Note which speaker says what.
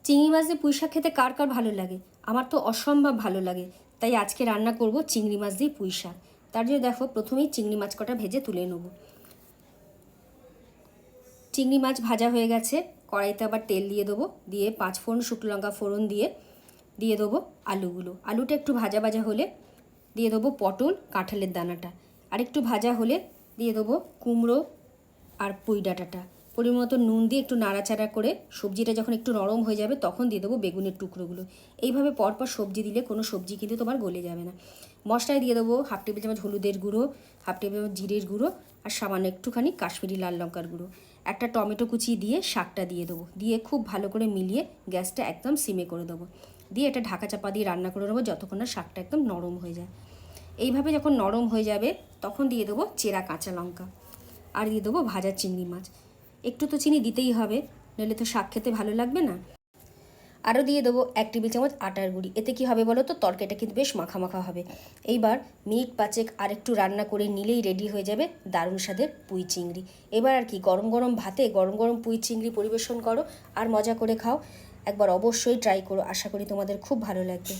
Speaker 1: চিংড়ি মাছ দিয়ে পুঁই শাক খেতে কার কার ভালো লাগে? আমার তো অসম্ভব ভালো লাগে। তাই আজকে রান্না করব চিংড়ি মাছ দিয়ে পুঁই শাক। তার জন্য দেখো, প্রথমেই চিংড়ি মাছ কটা ভেজে তুলে নেব। চিংড়ি মাছ ভাজা হয়ে গেছে, কড়াইতে আবার তেল দিয়ে দেবো, দিয়ে 5 ফোড়ন শুকনো লঙ্কা ফোড়ন দিয়ে দেবো আলুগুলো। আলুটা একটু ভাজা ভাজা হলে দিয়ে দেবো পটল, কাঁঠালের দানাটা। আর একটু ভাজা হলে দিয়ে দেবো কুমড়ো আর পুঁই ডাঁটাটা। পরিমাণ মতো নুন দিয়ে একটু নাড়াচাড়া করে সবজিটা যখন একটু নরম হয়ে যাবে তখন দিয়ে দেবো বেগুনের টুকরোগুলো। এইভাবে পরপর সবজি দিলে কোনো সবজি কিন্তু তোমার গলে যাবে না। মশলায় দিয়ে দেবো 1/2 টেবিল চামচ হলুদের গুঁড়ো, 1/2 টেবিল চামচ জিরের গুঁড়ো আর সামান্য একটুখানি কাশ্মীরি লাল লঙ্কার গুঁড়ো। একটা টমেটো কুচি দিয়ে শাকটা দিয়ে দেবো, দিয়ে খুব ভালো করে মিলিয়ে গ্যাসটা একদম সিমে করে দেবো। দিয়ে এটা ঢাকা চাপা দিয়ে রান্না করে নেবো যতক্ষণ না শাকটা একদম নরম হয়ে যায়। এইভাবে যখন নরম হয়ে যাবে তখন দিয়ে দেবো চেরা কাঁচা লঙ্কা আর দিয়ে দেবো ভাজা চিংড়ি মাছ। একটু তো চিনি দিতেই হবে, নইলে তো শাক খেতে ভালো লাগবে না। আরও দিয়ে দেবো 1 টেবিল চামচ আটার গুঁড়ি। এতে কি হবে বলো তো, তরকারিটা কিন্তু বেশ মাখা মাখা হবে। এইবার মিনিট 5 আর একটু রান্না করে নিলেই রেডি হয়ে যাবে দারুণ স্বাদের পুঁই চিংড়ি। এবার আর কি, গরম গরম ভাতে গরম গরম পুঁই চিংড়ি পরিবেশন করো আর মজা করে খাও। একবার অবশ্যই ট্রাই করো, আশা করি তোমাদের খুব ভালো লাগবে।